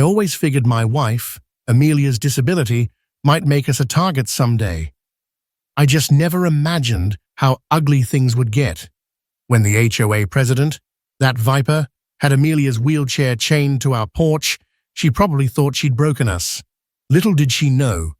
always figured my wife, Amelia's disability, might make us a target someday. I just never imagined how ugly things would get. When the HOA president, that viper, had Amelia's wheelchair chained to our porch, she probably thought she'd broken us. Little did she know,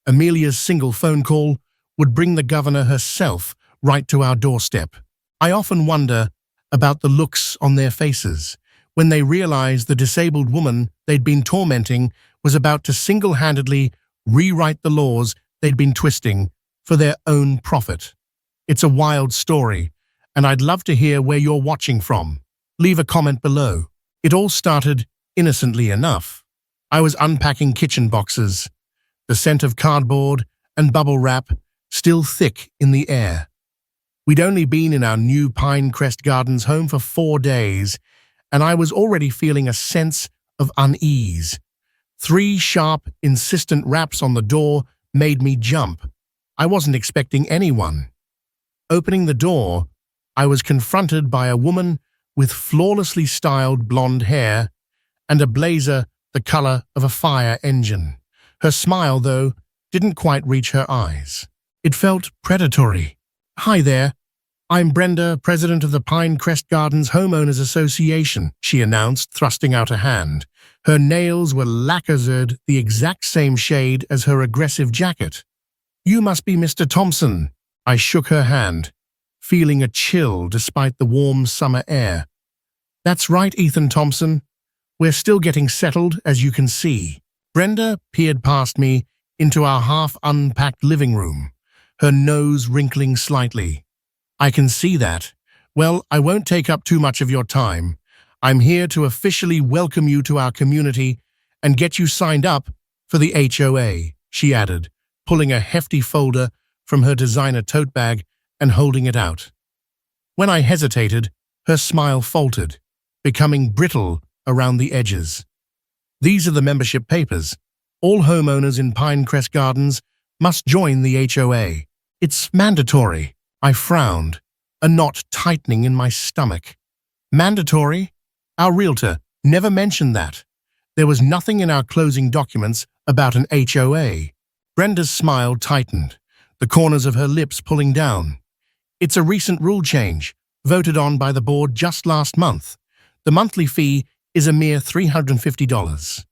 Amelia's single phone call would bring the governor herself right to our doorstep. I often wonder about the looks on their faces when they realized the disabled woman they'd been tormenting was about to single-handedly rewrite the laws they'd been twisting for their own profit. It's a wild story, and I'd love to hear where you're watching from. Leave a comment below. It all started innocently enough. I was unpacking kitchen boxes, the scent of cardboard and bubble wrap still thick in the air. We'd only been in our new Pinecrest Gardens home for 4 days, and I was already feeling a sense of unease. 3 sharp, insistent raps on the door made me jump. I wasn't expecting anyone. Opening the door, I was confronted by a woman with flawlessly styled blonde hair and a blazer the color of a fire engine. Her smile, though, didn't quite reach her eyes. It felt predatory. "Hi there. I'm Brenda, president of the Pinecrest Gardens Homeowners Association," she announced, thrusting out a hand. Her nails were lacquered the exact same shade as her aggressive jacket. "You must be Mr. Thompson." I shook her hand, feeling a chill despite the warm summer air. "That's right, Ethan Thompson. We're still getting settled, as you can see." Brenda peered past me into our half-unpacked living room, her nose wrinkling slightly. "I can see that. Well, I won't take up too much of your time. I'm here to officially welcome you to our community and get you signed up for the HOA," she added, pulling a hefty folder from her designer tote bag and holding it out. When I hesitated, her smile faltered, becoming brittle around the edges. "These are the membership papers. All homeowners in Pinecrest Gardens must join the HOA. It's mandatory." I frowned, a knot tightening in my stomach. Mandatory? Our realtor never mentioned that. There was nothing in our closing documents about an HOA. Brenda's smile tightened, the corners of her lips pulling down. "It's a recent rule change, voted on by the board just last month. The monthly fee is a mere $350.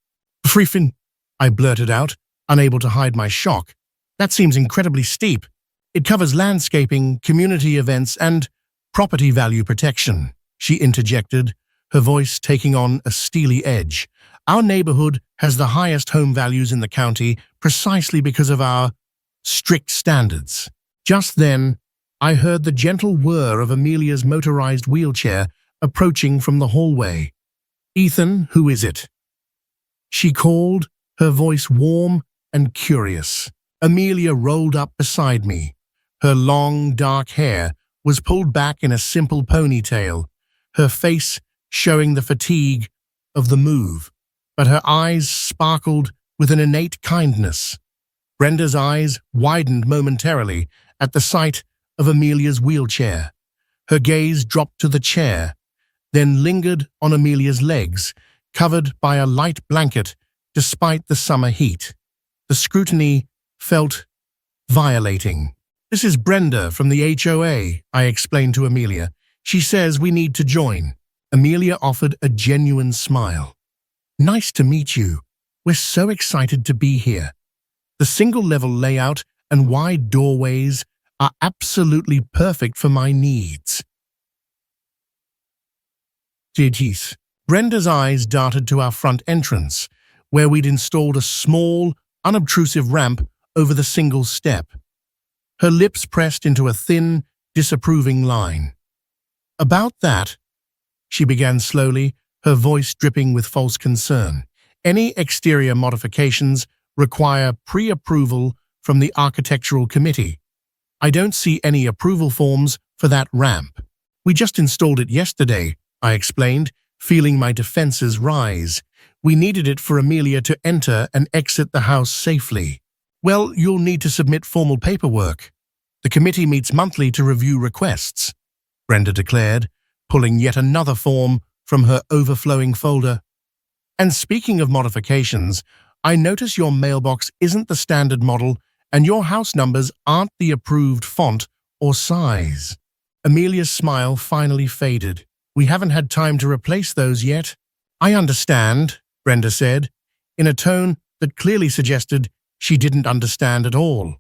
"Freefin," I blurted out, unable to hide my shock. "That seems incredibly steep. It covers landscaping, community events, and property value protection," she interjected, her voice taking on a steely edge. "Our neighborhood has the highest home values in the county precisely because of our strict standards." Just then, I heard the gentle whir of Amelia's motorized wheelchair approaching from the hallway. "Ethan, who is it?" she called, her voice warm and curious. Amelia rolled up beside me. Her long, dark hair was pulled back in a simple ponytail, her face showing the fatigue of the move, but her eyes sparkled with an innate kindness. Brenda's eyes widened momentarily at the sight of Amelia's wheelchair. Her gaze dropped to the chair, then lingered on Amelia's legs, covered by a light blanket despite the summer heat. The scrutiny felt violating. "This is Brenda from the HOA," I explained to Amelia. "She says we need to join." Amelia offered a genuine smile. "Nice to meet you. We're so excited to be here. The single-level layout and wide doorways are absolutely perfect for my needs." Jeez. Brenda's eyes darted to our front entrance, where we'd installed a small, unobtrusive ramp over the single step. Her lips pressed into a thin, disapproving line. "About that," she began slowly, her voice dripping with false concern. "Any exterior modifications require pre-approval from the architectural committee. I don't see any approval forms for that ramp. We just installed it yesterday," I explained, feeling my defenses rise. "We needed it for Amelia to enter and exit the house safely." "Well, you'll need to submit formal paperwork. The committee meets monthly to review requests," Brenda declared, pulling yet another form from her overflowing folder. And speaking of modifications, I notice your mailbox isn't the standard model and your house numbers aren't the approved font or size. Amelia's smile finally faded. We haven't had time to replace those yet. I understand, Brenda said, in a tone that clearly suggested she didn't understand at all.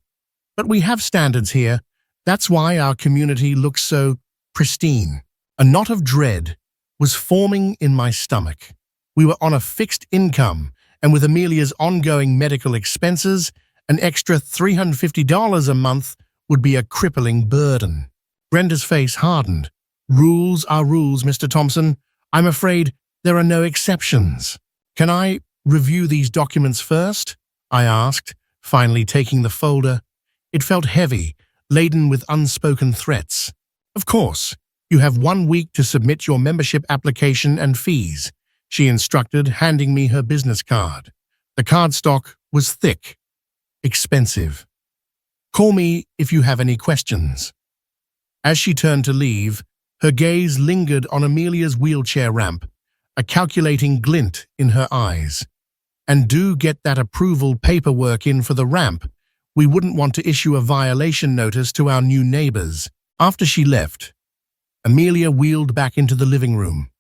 But we have standards here. That's why our community looks so pristine. A knot of dread was forming in my stomach. We were on a fixed income, and with Amelia's ongoing medical expenses, an extra $350 a month would be a crippling burden. Brenda's face hardened. Rules are rules, Mr. Thompson. I'm afraid there are no exceptions. Can I review these documents first? I asked, finally taking the folder. It felt heavy, laden with unspoken threats. Of course, you have 1 week to submit your membership application and fees, she instructed, handing me her business card. The cardstock was thick, expensive. Call me if you have any questions. As she turned to leave, her gaze lingered on Amelia's wheelchair ramp, a calculating glint in her eyes. And do get that approval paperwork in for the ramp. We wouldn't want to issue a violation notice to our new neighbors. After she left, Amelia wheeled back into the living room,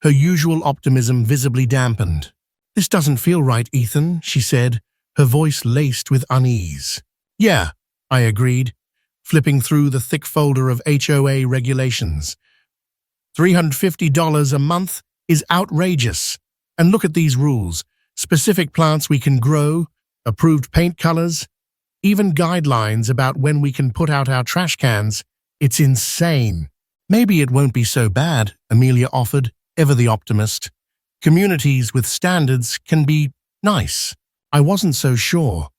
her usual optimism visibly dampened. This doesn't feel right, Ethan, she said, her voice laced with unease. Yeah, I agreed, flipping through the thick folder of HOA regulations. $350 a month is outrageous. And look at these rules. Specific plants we can grow, approved paint colors, even guidelines about when we can put out our trash cans. It's insane. Maybe it won't be so bad, Amelia offered, ever the optimist. Communities with standards can be nice. I wasn't so sure.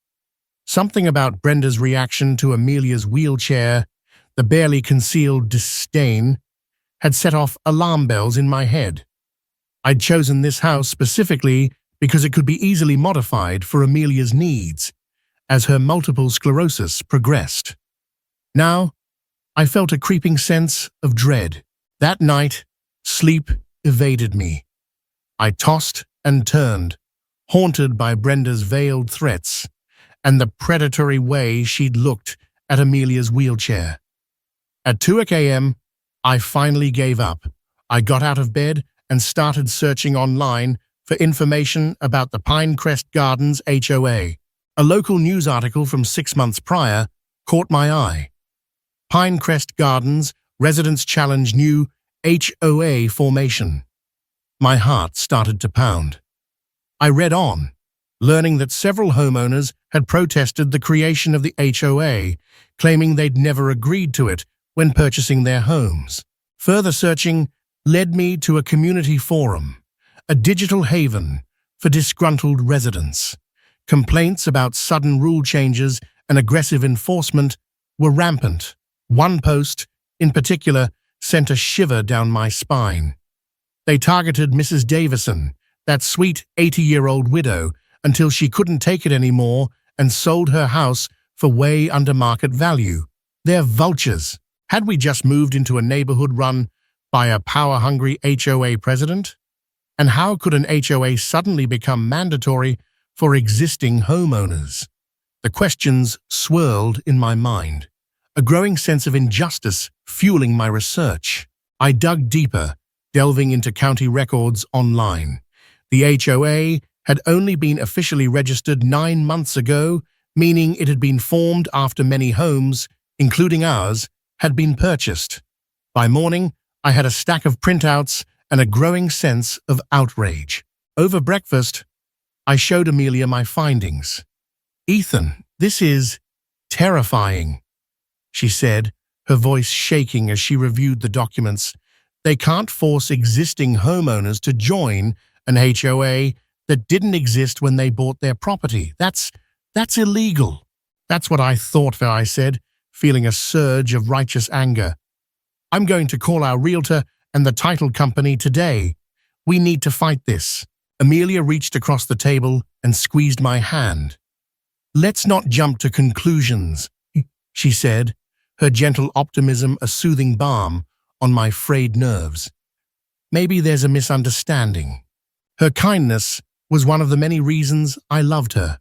Something about Brenda's reaction to Amelia's wheelchair, the barely concealed disdain, had set off alarm bells in my head. I'd chosen this house specifically because it could be easily modified for Amelia's needs as her multiple sclerosis progressed. Now, I felt a creeping sense of dread. That night, sleep evaded me. I tossed and turned, haunted by Brenda's veiled threats and the predatory way she'd looked at Amelia's wheelchair. At 2 a.m., I finally gave up. I got out of bed and started searching online for information about the Pinecrest Gardens HOA. A local news article from 6 months prior caught my eye. Pinecrest Gardens, residents challenge new HOA formation. My heart started to pound. I read on, learning that several homeowners had protested the creation of the HOA, claiming they'd never agreed to it when purchasing their homes. Further searching led me to a community forum, a digital haven for disgruntled residents. Complaints about sudden rule changes and aggressive enforcement were rampant. One post, in particular, sent a shiver down my spine. They targeted Mrs. Davison, that sweet 80-year-old widow, until she couldn't take it anymore and sold her house for way under market value. They're vultures. Had we just moved into a neighborhood run by a power-hungry HOA president? And how could an HOA suddenly become mandatory for existing homeowners? The questions swirled in my mind, a growing sense of injustice fueling my research. I dug deeper, delving into county records online. The HOA had only been officially registered 9 months ago, meaning it had been formed after many homes, including ours, had been purchased. By morning, I had a stack of printouts and a growing sense of outrage. Over breakfast, I showed Amelia my findings. "Ethan, this is terrifying," she said, her voice shaking as she reviewed the documents. "They can't force existing homeowners to join an HOA that didn't exist when they bought their property. That's illegal." "That's what I thought," I said, feeling a surge of righteous anger. "I'm going to call our realtor and the title company today. We need to fight this." Amelia reached across the table and squeezed my hand. "Let's not jump to conclusions," she said, her gentle optimism a soothing balm on my frayed nerves. "Maybe there's a misunderstanding." Her kindness was one of the many reasons I loved her.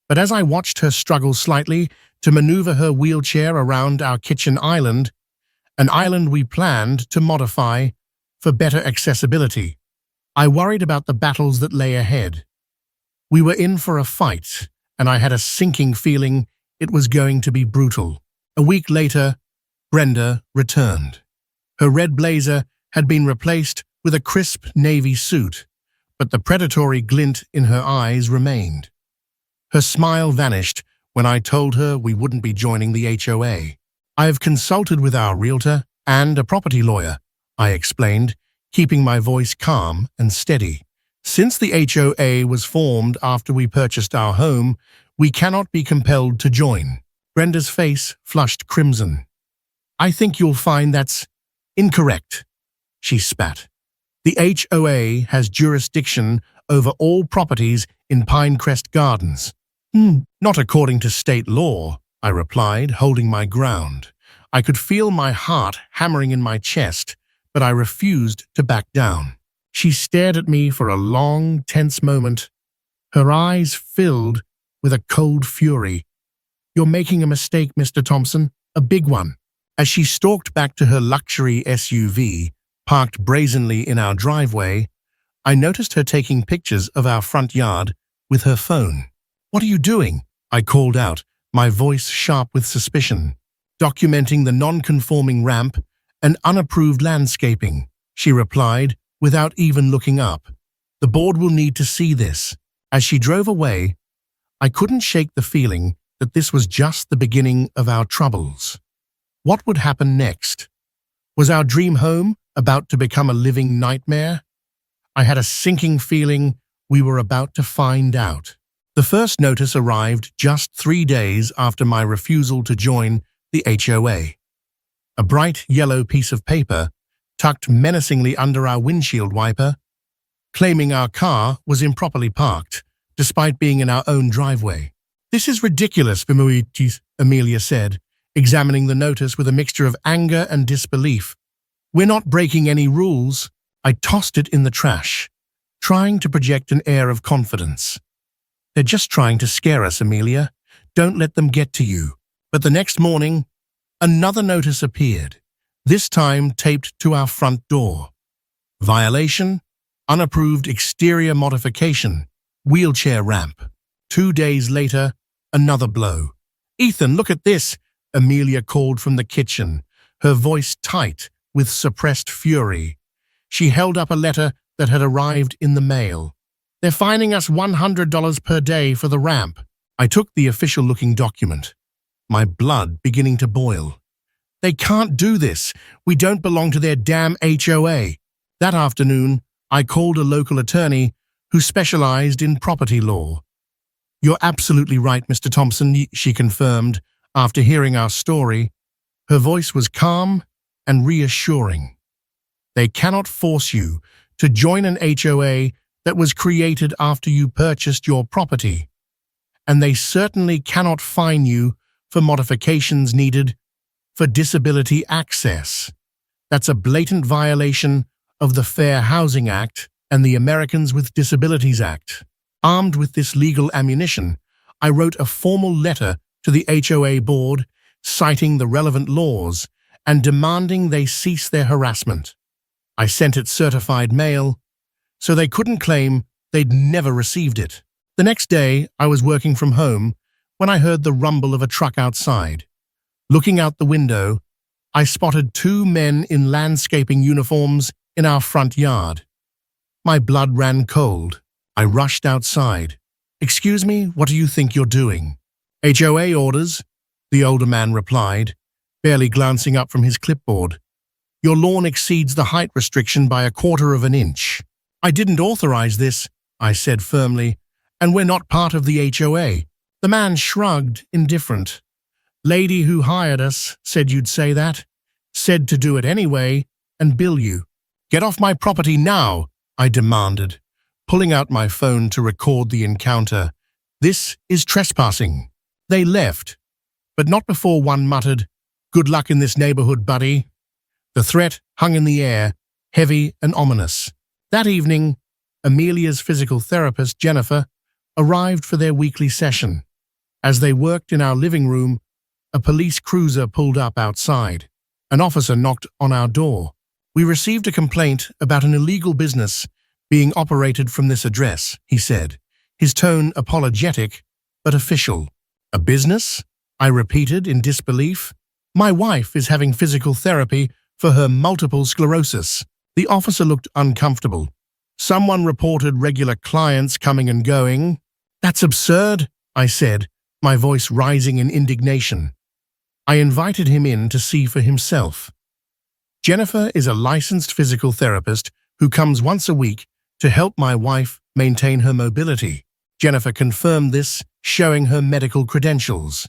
But as I watched her struggle slightly to maneuver her wheelchair around our kitchen island, an island we planned to modify for better accessibility, I worried about the battles that lay ahead. We were in for a fight, and I had a sinking feeling it was going to be brutal. A week later, Brenda returned. Her red blazer had been replaced with a crisp navy suit, but the predatory glint in her eyes remained. Her smile vanished when I told her we wouldn't be joining the HOA. I have consulted with our realtor and a property lawyer, I explained, keeping my voice calm and steady. Since the HOA was formed after we purchased our home, we cannot be compelled to join. Brenda's face flushed crimson. I think you'll find that's incorrect, she spat. The HOA has jurisdiction over all properties in Pinecrest Gardens. Not according to state law, I replied, holding my ground. I could feel my heart hammering in my chest, but I refused to back down. She stared at me for a long, tense moment. Her eyes filled with a cold fury. You're making a mistake, Mr. Thompson, a big one. As she stalked back to her luxury SUV, parked brazenly in our driveway, I noticed her taking pictures of our front yard with her phone. What are you doing? I called out, my voice sharp with suspicion. Documenting the non-conforming ramp and unapproved landscaping, she replied, without even looking up. The board will need to see this. As she drove away, I couldn't shake the feeling that this was just the beginning of our troubles. What would happen next? Was our dream home about to become a living nightmare? I had a sinking feeling we were about to find out. The first notice arrived just 3 days after my refusal to join the HOA. A bright yellow piece of paper tucked menacingly under our windshield wiper, claiming our car was improperly parked, despite being in our own driveway. This is ridiculous, Amelia said, examining the notice with a mixture of anger and disbelief. We're not breaking any rules. I tossed it in the trash, trying to project an air of confidence. They're just trying to scare us, Amelia. Don't let them get to you. But the next morning, another notice appeared, this time taped to our front door. Violation, unapproved exterior modification, wheelchair ramp. 2 days later, another blow. Ethan, look at this, Amelia called from the kitchen, her voice tight with suppressed fury. She held up a letter that had arrived in the mail. They're fining us $100 per day for the ramp. I took the official-looking document, my blood beginning to boil. They can't do this. We don't belong to their damn HOA. That afternoon, I called a local attorney who specialized in property law. You're absolutely right, Mr. Thompson, she confirmed after hearing our story. Her voice was calm and reassuring. They cannot force you to join an HOA that was created after you purchased your property, and they certainly cannot fine you for modifications needed for disability access. That's a blatant violation of the Fair Housing Act and the Americans with Disabilities Act. Armed with this legal ammunition, I wrote a formal letter to the HOA board citing the relevant laws and demanding they cease their harassment. I sent it certified mail, so they couldn't claim they'd never received it. The next day, I was working from home when I heard the rumble of a truck outside. Looking out the window, I spotted 2 men in landscaping uniforms in our front yard. My blood ran cold. I rushed outside. Excuse me, what do you think you're doing? HOA orders, the older man replied, barely glancing up from his clipboard. Your lawn exceeds the height restriction by 1/4 of an inch. I didn't authorize this, I said firmly, and we're not part of the HOA. The man shrugged, indifferent. Lady who hired us said you'd say that, said to do it anyway and bill you. Get off my property now, I demanded, pulling out my phone to record the encounter. This is trespassing. They left, but not before one muttered, Good luck in this neighborhood, buddy. The threat hung in the air, heavy and ominous. That evening, Amelia's physical therapist, Jennifer, arrived for their weekly session. As they worked in our living room, a police cruiser pulled up outside. An officer knocked on our door. "We received a complaint about an illegal business being operated from this address," he said, his tone apologetic but official. "A business?" I repeated in disbelief. "My wife is having physical therapy for her multiple sclerosis." The officer looked uncomfortable. "Someone reported regular clients coming and going." "That's absurd," I said, my voice rising in indignation. I invited him in to see for himself. Jennifer is a licensed physical therapist who comes once a week to help my wife maintain her mobility. Jennifer confirmed this, showing her medical credentials.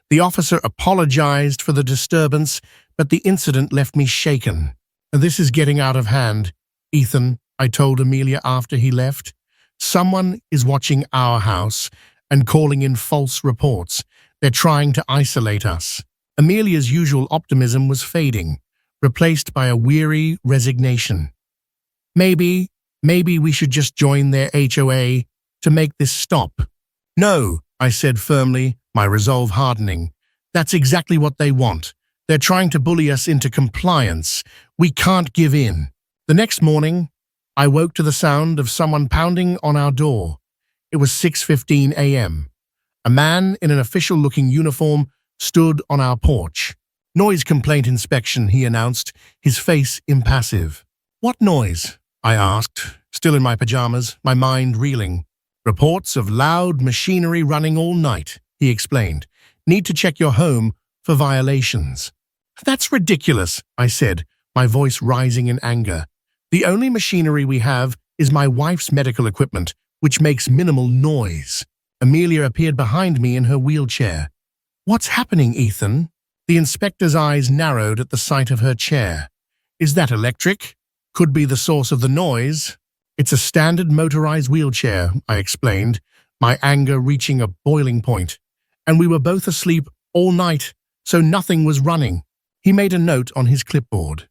The officer apologized for the disturbance, but the incident left me shaken. "This is getting out of hand, Ethan," I told Amelia after he left. "Someone is watching our house and calling in false reports. They're trying to isolate us." Amelia's usual optimism was fading, replaced by a weary resignation. Maybe we should just join their HOA to make this stop." "No," I said firmly, my resolve hardening. "That's exactly what they want. They're trying to bully us into compliance. We can't give in." The next morning, I woke to the sound of someone pounding on our door. It was 6:15 a.m. A man in an official-looking uniform stood on our porch. "Noise complaint inspection," he announced, his face impassive. "What noise?" I asked, still in my pajamas, my mind reeling. "Reports of loud machinery running all night," he explained. "Need to check your home for violations." "That's ridiculous," I said, my voice rising in anger. "The only machinery we have is my wife's medical equipment, which makes minimal noise." Amelia appeared behind me in her wheelchair. "What's happening, Ethan?" The inspector's eyes narrowed at the sight of her chair. "Is that electric? Could be the source of the noise." "It's a standard motorized wheelchair," I explained, my anger reaching a boiling point. "And we were both asleep all night, so nothing was running." He made a note on his clipboard.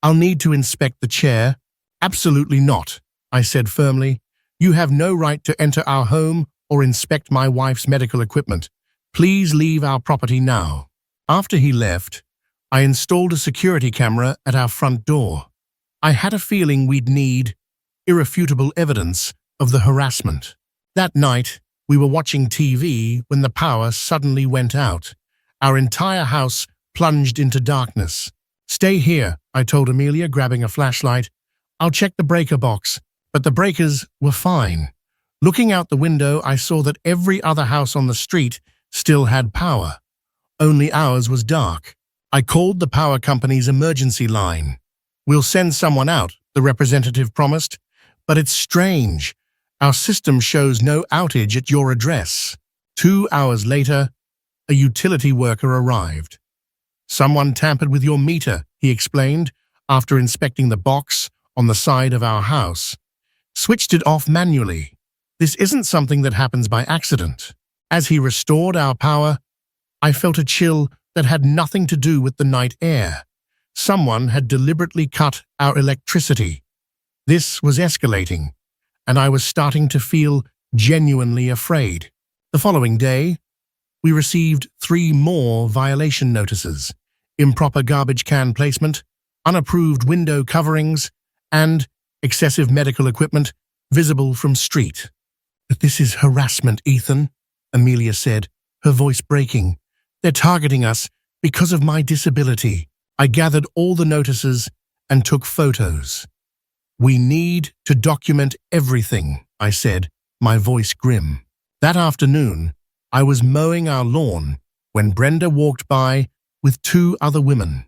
"I'll need to inspect the chair." "Absolutely not," I said firmly. "You have no right to enter our home or inspect my wife's medical equipment. Please leave our property now." After he left, I installed a security camera at our front door. I had a feeling we'd need irrefutable evidence of the harassment. That night, we were watching TV when the power suddenly went out. Our entire house plunged into darkness. "Stay here," I told Amelia, grabbing a flashlight. "I'll check the breaker box." But the breakers were fine. Looking out the window, I saw that every other house on the street still had power. Only ours was dark. I called the power company's emergency line. "We'll send someone out," the representative promised. "But it's strange. Our system shows no outage at your address." 2 hours later, a utility worker arrived. "Someone tampered with your meter," he explained, after inspecting the box on the side of our house. "Switched it off manually. This isn't something that happens by accident." As he restored our power, I felt a chill that had nothing to do with the night air. Someone had deliberately cut our electricity. This was escalating, and I was starting to feel genuinely afraid. The following day, we received 3 more violation notices: improper garbage can placement, unapproved window coverings, and excessive medical equipment visible from street. "But this is harassment, Ethan," Amelia said, her voice breaking. "They're targeting us because of my disability." I gathered all the notices and took photos. "We need to document everything," I said, my voice grim. That afternoon, I was mowing our lawn when Brenda walked by with 2 other women.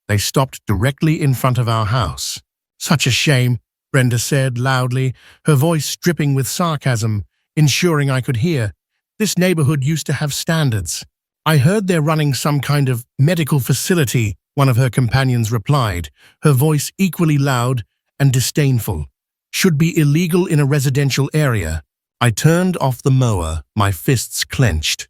They stopped directly in front of our house. "Such a shame," Brenda said loudly, her voice dripping with sarcasm, ensuring I could hear. "This neighborhood used to have standards." "I heard they're running some kind of medical facility," one of her companions replied, her voice equally loud and disdainful. "Should be illegal in a residential area." I turned off the mower, my fists clenched.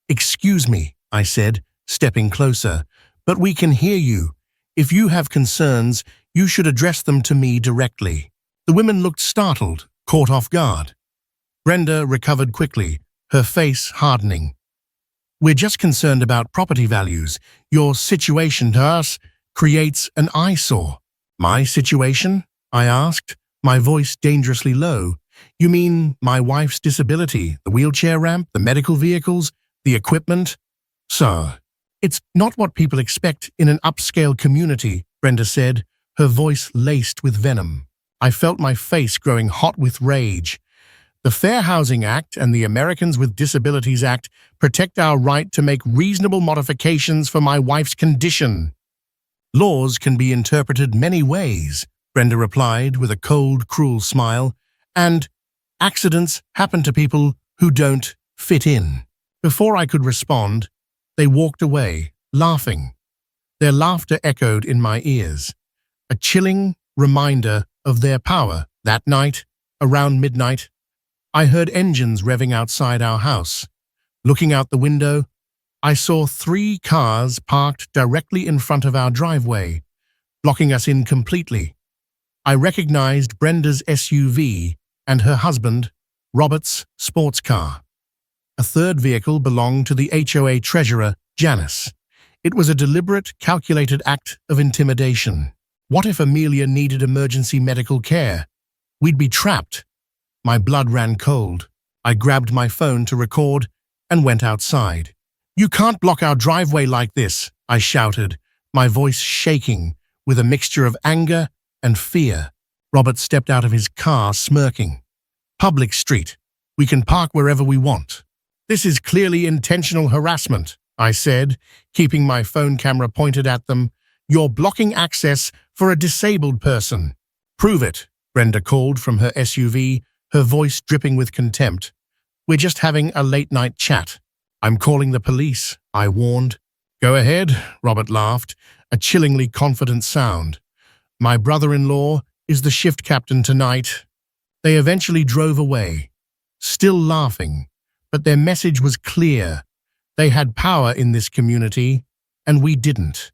"Excuse me," I said, stepping closer, "but we can hear you. If you have concerns, you should address them to me directly." The women looked startled, caught off guard. Brenda recovered quickly, her face hardening. "We're just concerned about property values. Your situation to us creates an eyesore." "My situation?" I asked, my voice dangerously low. "You mean my wife's disability, the wheelchair ramp, the medical vehicles, the equipment?" "Sir, it's not what people expect in an upscale community," Brenda said, her voice laced with venom. I felt my face growing hot with rage. "The Fair Housing Act and the Americans with Disabilities Act protect our right to make reasonable modifications for my wife's condition." "Laws can be interpreted many ways," Brenda replied with a cold, cruel smile, "and accidents happen to people who don't fit in." Before I could respond, they walked away, laughing. Their laughter echoed in my ears, a chilling reminder of their power. That night, around midnight, I heard engines revving outside our house. Looking out the window, I saw 3 cars parked directly in front of our driveway, blocking us in completely. I recognized Brenda's SUV and her husband, Robert's sports car. A third vehicle belonged to the HOA treasurer, Janice. It was a deliberate, calculated act of intimidation. What if Amelia needed emergency medical care? We'd be trapped. My blood ran cold. I grabbed my phone to record and went outside. "You can't block our driveway like this," I shouted, my voice shaking with a mixture of anger and fear. Robert stepped out of his car, smirking. "Public street. We can park wherever we want." "This is clearly intentional harassment," I said, keeping my phone camera pointed at them. "You're blocking access for a disabled person." "Prove it," Brenda called from her SUV, her voice dripping with contempt. "We're just having a late-night chat." "I'm calling the police," I warned. "Go ahead," Robert laughed, a chillingly confident sound. "My brother-in-law is the shift captain tonight." They eventually drove away, still laughing, but their message was clear. They had power in this community, and we didn't.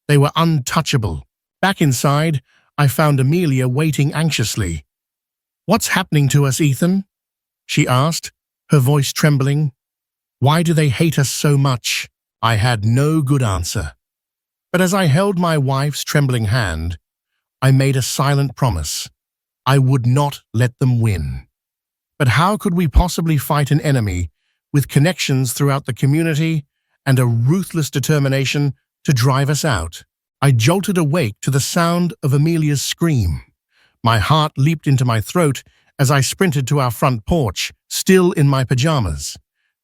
They were untouchable. Back inside, I found Amelia waiting anxiously. "What's happening to us, Ethan?" she asked, her voice trembling. "Why do they hate us so much?" I had no good answer. But as I held my wife's trembling hand, I made a silent promise. I would not let them win. But how could we possibly fight an enemy with connections throughout the community and a ruthless determination to drive us out? I jolted awake to the sound of Amelia's scream. My heart leaped into my throat as I sprinted to our front porch, still in my pajamas.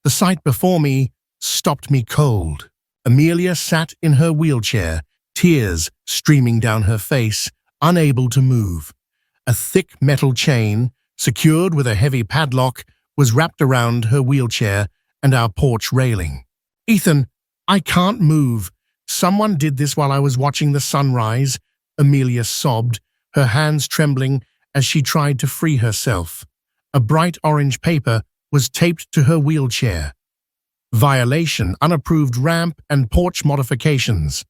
The sight before me stopped me cold. Amelia sat in her wheelchair, tears streaming down her face, unable to move. A thick metal chain, secured with a heavy padlock, was wrapped around her wheelchair and our porch railing. "Ethan, I can't move. Someone did this while I was watching the sunrise," Amelia sobbed, her hands trembling as she tried to free herself. A bright orange paper was taped to her wheelchair. "Violation, unapproved ramp and porch modifications.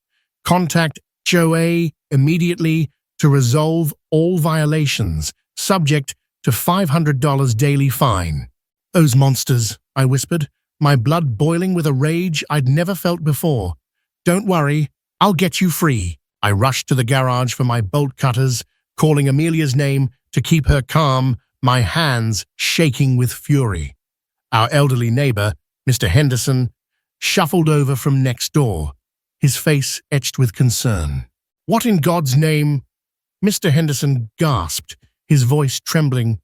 Contact HOA immediately to resolve all violations, subject to $500 daily fine." "Those monsters," I whispered, my blood boiling with a rage I'd never felt before. "Don't worry, I'll get you free." I rushed to the garage for my bolt cutters, calling Amelia's name to keep her calm, my hands shaking with fury. Our elderly neighbor, Mr. Henderson, shuffled over from next door, his face etched with concern. "What in God's name?" Mr. Henderson gasped, his voice trembling.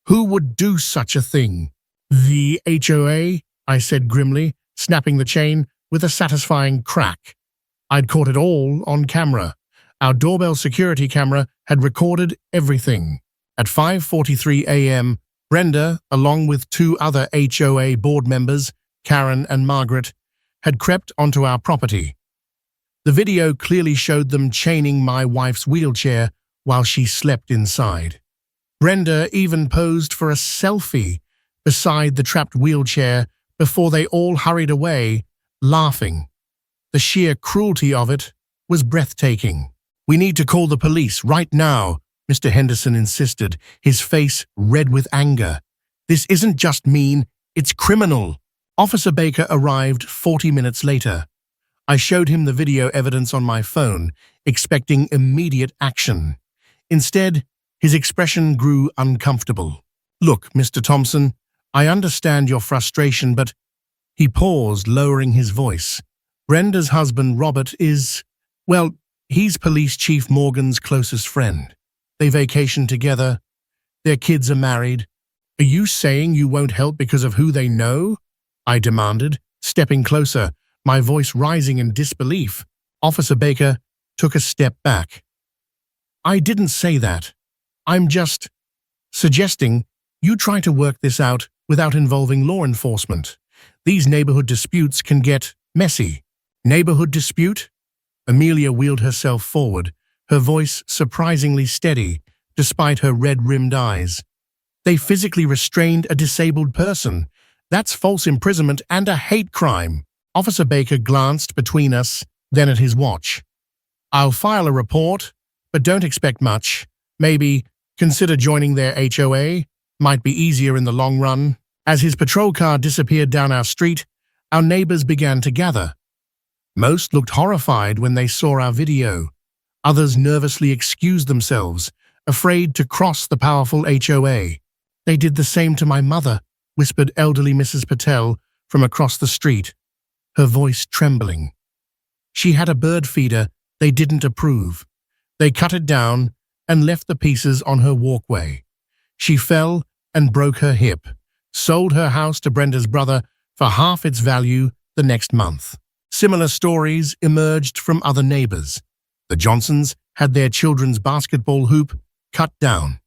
"Who would do such a thing?" "The HOA," I said grimly, snapping the chain with a satisfying crack. I'd caught it all on camera. Our doorbell security camera had recorded everything. At 5:43 a.m., Brenda, along with 2 other HOA board members, Karen and Margaret, had crept onto our property. The video clearly showed them chaining my wife's wheelchair while she slept inside. Brenda even posed for a selfie beside the trapped wheelchair before they all hurried away, laughing. The sheer cruelty of it was breathtaking. "We need to call the police right now," Mr. Henderson insisted, his face red with anger. "This isn't just mean, it's criminal." Officer Baker arrived 40 minutes later. I showed him the video evidence on my phone, expecting immediate action. Instead, his expression grew uncomfortable. "Look, Mr. Thompson, I understand your frustration, but—" He paused, lowering his voice. "Brenda's husband, Robert, well, he's Police Chief Morgan's closest friend. They vacation together. Their kids are married. Are you saying you won't help because of who they know?" I demanded, stepping closer, my voice rising in disbelief. Officer Baker took a step back. "I didn't say that. I'm just suggesting you try to work this out without involving law enforcement. These neighborhood disputes can get messy." "Neighborhood dispute?" Amelia wheeled herself forward, her voice surprisingly steady despite her red-rimmed eyes. "They physically restrained a disabled person. That's false imprisonment and a hate crime." Officer Baker glanced between us, then at his watch. "I'll file a report, but don't expect much. Maybe consider joining their HOA. Might be easier in the long run." As his patrol car disappeared down our street, our neighbors began to gather. Most looked horrified when they saw our video. Others nervously excused themselves, afraid to cross the powerful HOA. "They did the same to my mother," whispered elderly Mrs. Patel from across the street, her voice trembling. "She had a bird feeder they didn't approve. They cut it down and left the pieces on her walkway. She fell and broke her hip, sold her house to Brenda's brother for half its value the next month." Similar stories emerged from other neighbors. The Johnsons had their children's basketball hoop cut down.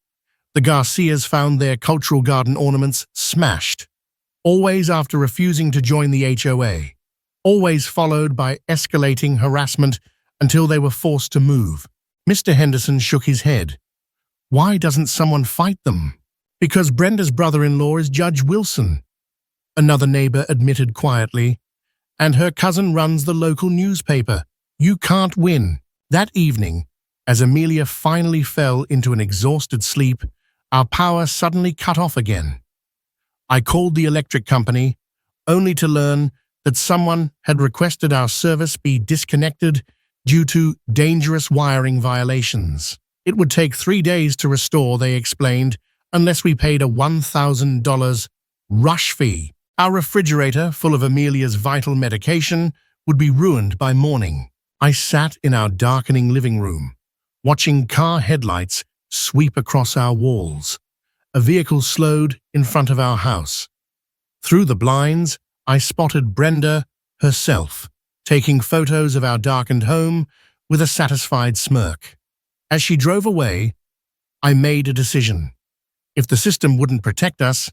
The Garcias found their cultural garden ornaments smashed, always after refusing to join the HOA, always followed by escalating harassment until they were forced to move. Mr. Henderson shook his head. "Why doesn't someone fight them?" "Because Brenda's brother-in-law is Judge Wilson," another neighbor admitted quietly, "and her cousin runs the local newspaper. You can't win." That evening, as Amelia finally fell into an exhausted sleep, our power suddenly cut off again. I called the electric company, only to learn that someone had requested our service be disconnected due to dangerous wiring violations. It would take 3 days to restore, they explained, unless we paid a $1,000 rush fee. Our refrigerator, full of Amelia's vital medication, would be ruined by morning. I sat in our darkening living room, watching car headlights sweep across our walls. A vehicle slowed in front of our house. Through the blinds, I spotted Brenda herself, taking photos of our darkened home with a satisfied smirk. As she drove away, I made a decision. If the system wouldn't protect us,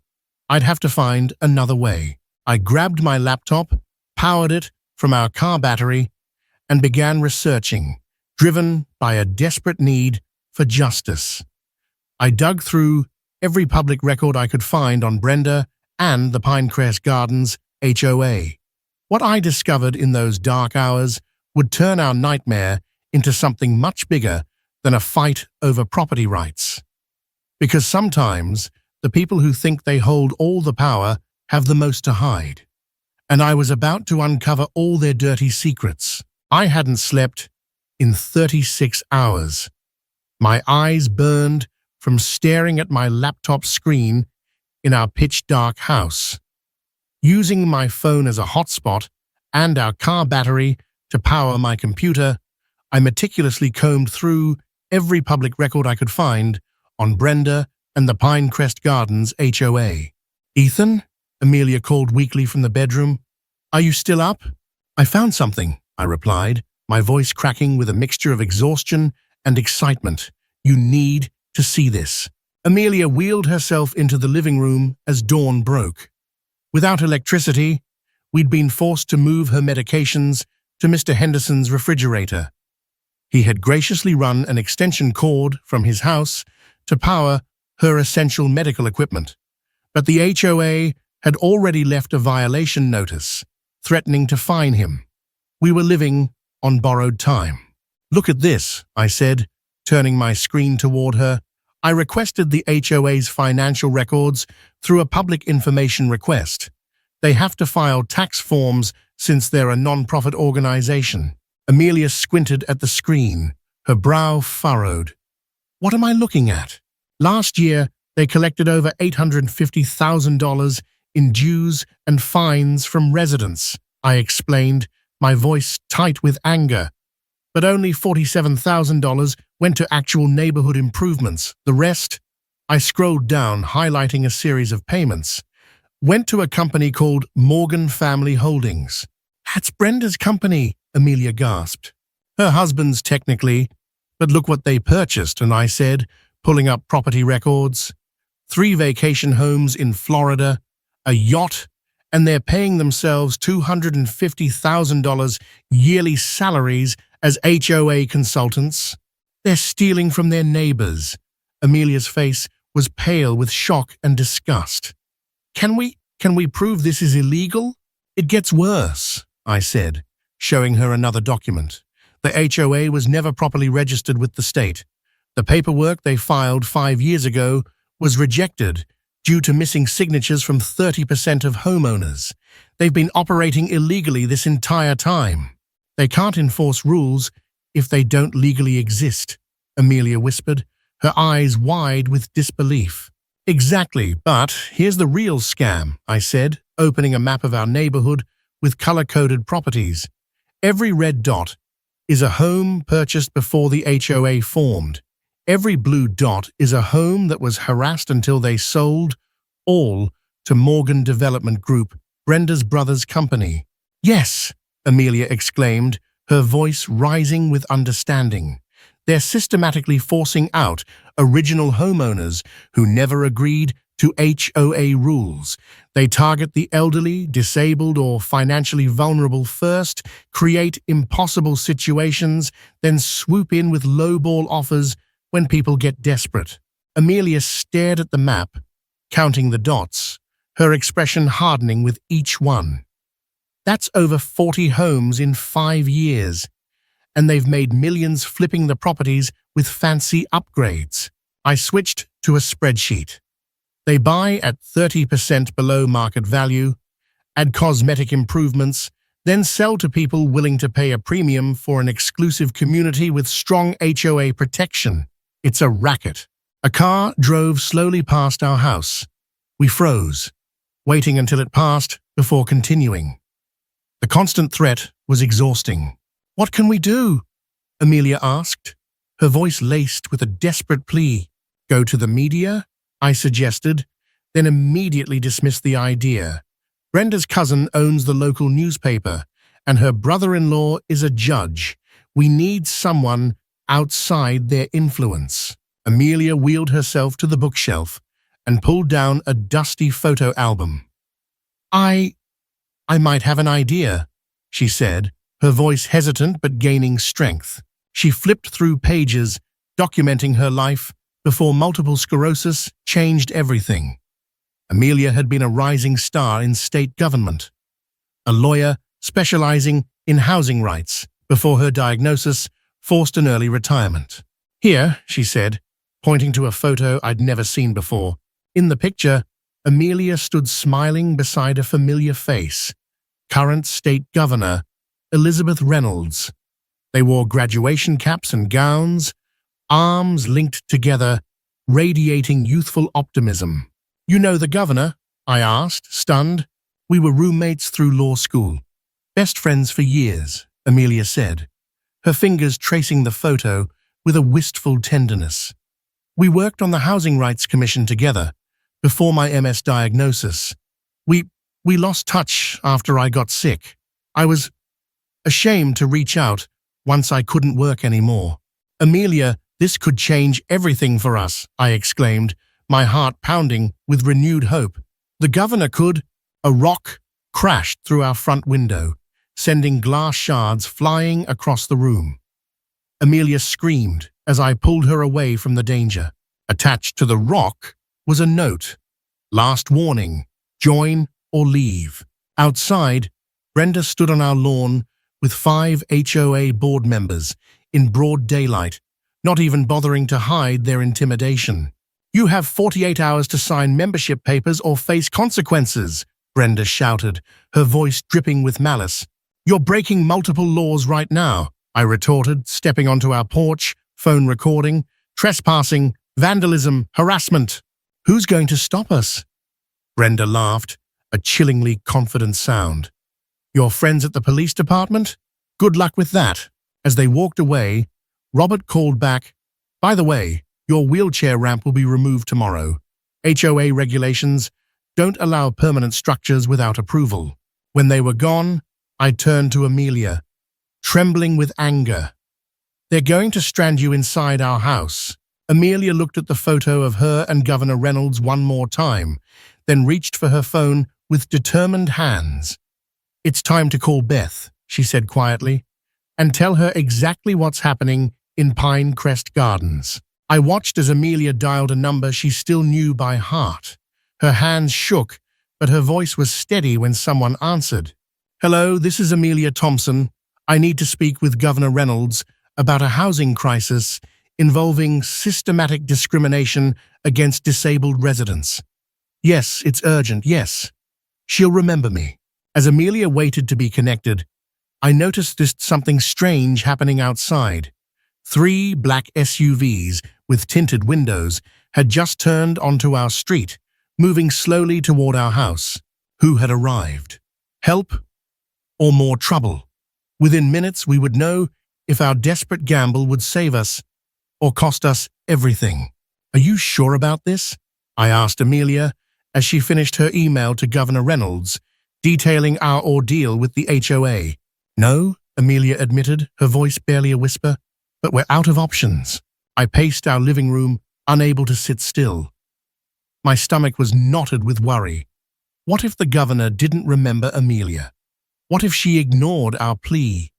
I'd have to find another way. I grabbed my laptop, powered it from our car battery, and began researching, driven by a desperate need for justice. I dug through every public record I could find on Brenda and the Pinecrest Gardens HOA. What I discovered in those dark hours would turn our nightmare into something much bigger than a fight over property rights. Because sometimes the people who think they hold all the power have the most to hide. And I was about to uncover all their dirty secrets. I hadn't slept in 36 hours. My eyes burned from staring at my laptop screen in our pitch-dark house. Using my phone as a hotspot and our car battery to power my computer, I meticulously combed through every public record I could find on Brenda and the Pinecrest Gardens HOA. "Ethan?" Amelia called weakly from the bedroom. "Are you still up?" "I found something," I replied, my voice cracking with a mixture of exhaustion and excitement. "You need to see this." Amelia wheeled herself into the living room as dawn broke. Without electricity, we'd been forced to move her medications to Mr. Henderson's refrigerator. He had graciously run an extension cord from his house to power her essential medical equipment, but the HOA had already left a violation notice, threatening to fine him. We were living on borrowed time. "Look at this," I said, turning my screen toward her. I requested the HOA's financial records through a public information request. They have to file tax forms since they're a non-profit organization. Amelia squinted at the screen, her brow furrowed. What am I looking at? Last year, they collected over $850,000 in dues and fines from residents, I explained, my voice tight with anger. But only $47,000 went to actual neighborhood improvements. The rest, I scrolled down, highlighting a series of payments, went to a company called Morgan Family Holdings. That's Brenda's company, Amelia gasped. Her husband's technically, but look what they purchased, and I said, pulling up property records. 3 vacation homes in Florida, a yacht, and they're paying themselves $250,000 yearly salaries as HOA consultants. They're stealing from their neighbors. Amelia's face was pale with shock and disgust. Can we prove this is illegal? It gets worse, I said, showing her another document. The HOA was never properly registered with the state. The paperwork they filed 5 years ago was rejected due to missing signatures from 30% of homeowners. They've been operating illegally this entire time. They can't enforce rules if they don't legally exist, Amelia whispered, her eyes wide with disbelief. Exactly, but here's the real scam, I said, opening a map of our neighborhood with color-coded properties. Every red dot is a home purchased before the HOA formed. Every blue dot is a home that was harassed until they sold, all to Morgan Development Group, Brenda's brother's company. Yes, Amelia exclaimed, her voice rising with understanding. They're systematically forcing out original homeowners who never agreed to HOA rules. They target the elderly, disabled, or financially vulnerable first, create impossible situations, then swoop in with lowball offers when people get desperate. Amelia stared at the map, counting the dots, her expression hardening with each one. That's over 40 homes in 5 years, and they've made millions flipping the properties with fancy upgrades. I switched to a spreadsheet. They buy at 30% below market value, add cosmetic improvements, then sell to people willing to pay a premium for an exclusive community with strong HOA protection. It's a racket. A car drove slowly past our house. We froze, waiting until it passed before continuing. The constant threat was exhausting. What can we do? Amelia asked, her voice laced with a desperate plea. Go to the media? I suggested, then immediately dismissed the idea. Brenda's cousin owns the local newspaper, and her brother-in-law is a judge. We need someone outside their influence. Amelia wheeled herself to the bookshelf and pulled down a dusty photo album. I might have an idea, she said, her voice hesitant but gaining strength. She flipped through pages, documenting her life before multiple sclerosis changed everything. Amelia had been a rising star in state government, a lawyer specializing in housing rights before her diagnosis forced an early retirement. Here, she said, pointing to a photo I'd never seen before. In the picture, Amelia stood smiling beside a familiar face, current state governor Elizabeth Reynolds. They wore graduation caps and gowns, arms linked together, radiating youthful optimism. You know the governor? I asked, stunned. We were roommates through law school. Best friends for years, Amelia said, her fingers tracing the photo with a wistful tenderness. We worked on the Housing Rights Commission together before my MS diagnosis. We lost touch after I got sick. I was ashamed to reach out once I couldn't work anymore. Amelia, this could change everything for us, I exclaimed, my heart pounding with renewed hope. The governor could. A rock crashed through our front window, sending glass shards flying across the room. Amelia screamed as I pulled her away from the danger. Attached to the rock was a note. Last warning, join or leave. Outside, Brenda stood on our lawn with 5 HOA board members in broad daylight, not even bothering to hide their intimidation. "You have 48 hours to sign membership papers or face consequences," Brenda shouted, her voice dripping with malice. "You're breaking multiple laws right now," I retorted, stepping onto our porch, phone recording, "trespassing, vandalism, harassment. Who's going to stop us?" Brenda laughed, a chillingly confident sound. "Your friends at the police department? Good luck with that." As they walked away, Robert called back, "By the way, your wheelchair ramp will be removed tomorrow. HOA regulations don't allow permanent structures without approval." When they were gone, I turned to Amelia, trembling with anger. "They're going to strand you inside our house." Amelia looked at the photo of her and Governor Reynolds one more time, then reached for her phone with determined hands. "It's time to call Beth," she said quietly, "and tell her exactly what's happening in Pinecrest Gardens." I watched as Amelia dialed a number she still knew by heart. Her hands shook, but her voice was steady when someone answered. "Hello, this is Amelia Thompson. I need to speak with Governor Reynolds about a housing crisis involving systematic discrimination against disabled residents." "Yes, it's urgent, yes. She'll remember me." As Amelia waited to be connected, I noticed something strange happening outside. 3 black SUVs with tinted windows had just turned onto our street, moving slowly toward our house. Who had arrived? Help or more trouble? Within minutes, we would know if our desperate gamble would save us or cost us everything. "Are you sure about this?" I asked Amelia as she finished her email to Governor Reynolds, detailing our ordeal with the HOA. "No," Amelia admitted, her voice barely a whisper, "but we're out of options." I paced our living room, unable to sit still. My stomach was knotted with worry. What if the governor didn't remember Amelia? What if she ignored our plea?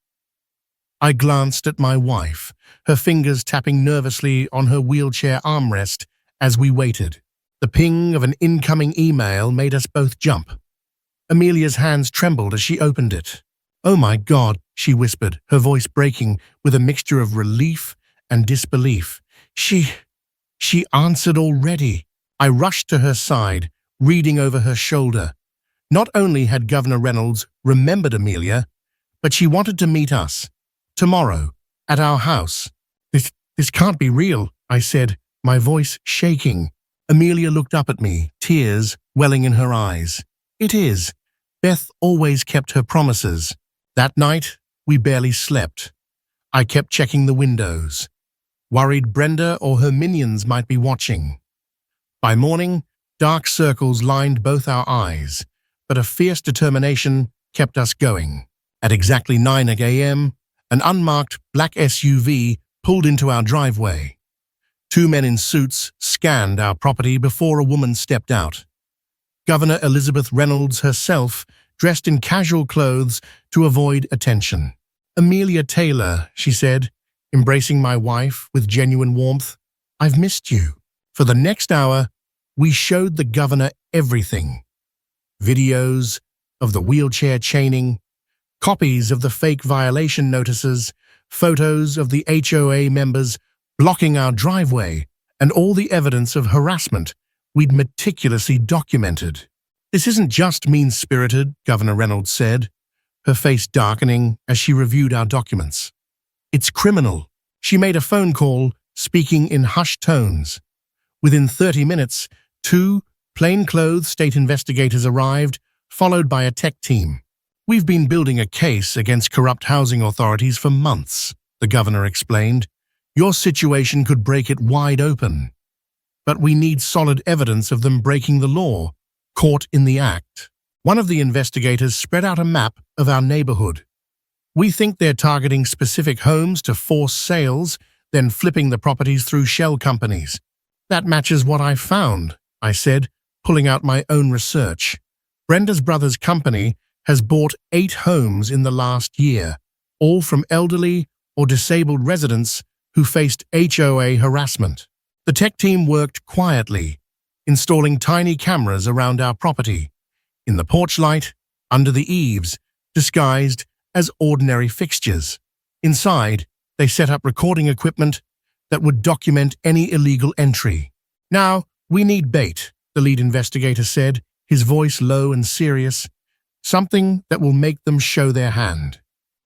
I glanced at my wife, her fingers tapping nervously on her wheelchair armrest as we waited. The ping of an incoming email made us both jump. Amelia's hands trembled as she opened it. "Oh my God," she whispered, her voice breaking with a mixture of relief and disbelief. She answered already." I rushed to her side, reading over her shoulder. Not only had Governor Reynolds remembered Amelia, but she wanted to meet us. Tomorrow, at our house. This can't be real," I said, my voice shaking. Amelia looked up at me, tears welling in her eyes. "It is. Beth always kept her promises." That night, we barely slept. I kept checking the windows, worried Brenda or her minions might be watching. By morning, dark circles lined both our eyes, but a fierce determination kept us going. At exactly 9 a.m., an unmarked black SUV pulled into our driveway. 2 men in suits scanned our property before a woman stepped out. Governor Elizabeth Reynolds herself, dressed in casual clothes to avoid attention. "Amelia Taylor," she said, embracing my wife with genuine warmth, "I've missed you." For the next hour, we showed the governor everything. Videos of the wheelchair chaining, copies of the fake violation notices, photos of the HOA members blocking our driveway, and all the evidence of harassment we'd meticulously documented. "This isn't just mean-spirited," Governor Reynolds said, her face darkening as she reviewed our documents. "It's criminal." She made a phone call, speaking in hushed tones. Within 30 minutes, 2 plainclothes state investigators arrived, followed by a tech team. "We've been building a case against corrupt housing authorities for months," the governor explained. "Your situation could break it wide open. But we need solid evidence of them breaking the law, caught in the act." One of the investigators spread out a map of our neighborhood. "We think they're targeting specific homes to force sales, then flipping the properties through shell companies." "That matches what I found," I said, pulling out my own research. Brenda's brother's company has bought 8 homes in the last year, all from elderly or disabled residents who faced HOA harassment. The tech team worked quietly, installing tiny cameras around our property, in the porch light, under the eaves, disguised as ordinary fixtures. Inside, they set up recording equipment, that would document any illegal entry. Now, we need bait, the lead investigator said, his voice low and serious. Something that will make them show their hand.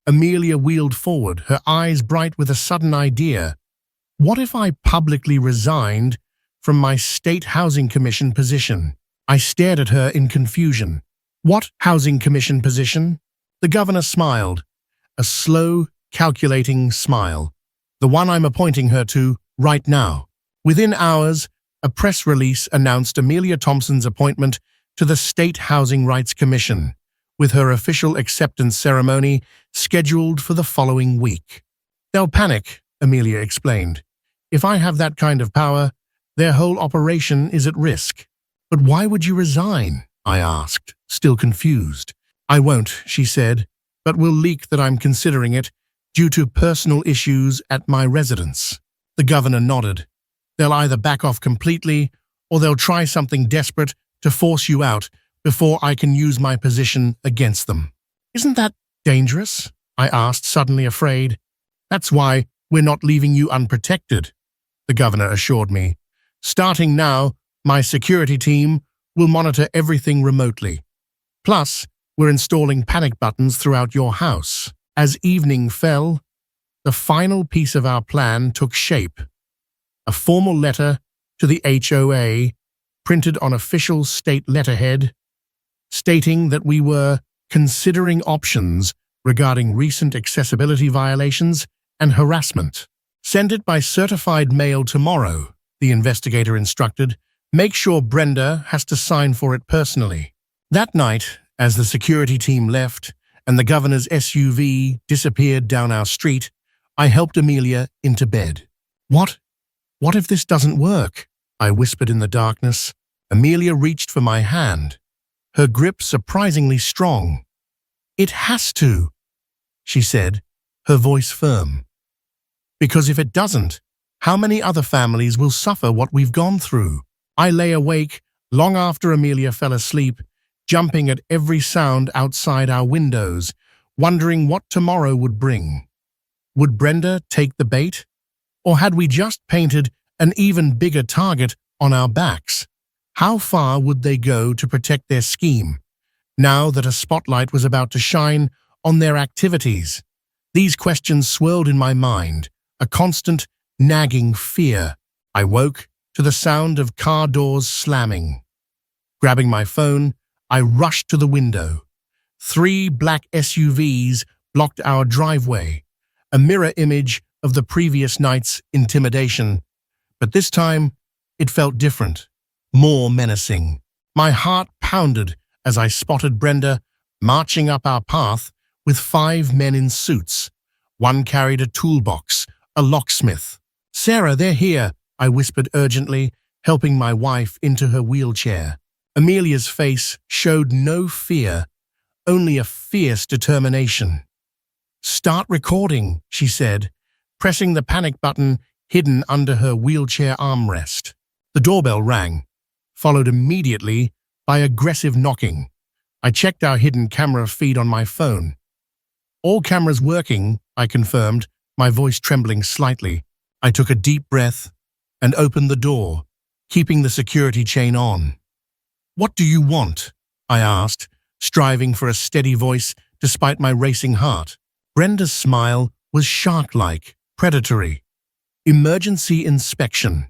Amelia wheeled forward, her eyes bright with a sudden idea. What if I publicly resigned from my State Housing Commission position? I stared at her in confusion. What Housing Commission position? The governor smiled, a slow, calculating smile. The one I'm appointing her to right now. Within hours, a press release announced Amelia Thompson's appointment to the State Housing Rights Commission, with her official acceptance ceremony scheduled for the following week. They'll panic, Amelia explained. If I have that kind of power, their whole operation is at risk. But why would you resign? I asked, still confused. I won't, she said, but will leak that I'm considering it due to personal issues at my residence. The governor nodded. They'll either back off completely or they'll try something desperate to force you out before I can use my position against them. Isn't that dangerous? I asked, suddenly afraid. That's why we're not leaving you unprotected, the governor assured me. Starting now, my security team will monitor everything remotely. Plus, we're installing panic buttons throughout your house. As evening fell, the final piece of our plan took shape. A formal letter to the HOA, printed on official state letterhead, stating that we were considering options regarding recent accessibility violations and harassment. Send it by certified mail tomorrow, the investigator instructed. Make sure Brenda has to sign for it personally. That night, as the security team left and the governor's SUV disappeared down our street, I helped Amelia into bed. What if this doesn't work? I whispered in the darkness. Amelia reached for my hand, her grip surprisingly strong. It has to, she said, her voice firm. Because if it doesn't, how many other families will suffer what we've gone through? I lay awake long after Amelia fell asleep, jumping at every sound outside our windows, wondering what tomorrow would bring. Would Brenda take the bait? Or had we just painted an even bigger target on our backs? How far would they go to protect their scheme, now that a spotlight was about to shine on their activities? These questions swirled in my mind, a constant, nagging fear. I woke to the sound of car doors slamming. Grabbing my phone, I rushed to the window. 3 black SUVs blocked our driveway, a mirror image of the previous night's intimidation. But this time, it felt different, more menacing. My heart pounded as I spotted Brenda marching up our path with 5 men in suits. One carried a toolbox, a locksmith. "Sarah, they're here," I whispered urgently, helping my wife into her wheelchair. Amelia's face showed no fear, only a fierce determination. "Start recording," she said, pressing the panic button hidden under her wheelchair armrest. The doorbell rang, followed immediately by aggressive knocking. I checked our hidden camera feed on my phone. "All cameras working," I confirmed, my voice trembling slightly. I took a deep breath and opened the door, keeping the security chain on. "What do you want?" I asked, striving for a steady voice despite my racing heart. Brenda's smile was shark-like, predatory. "Emergency inspection.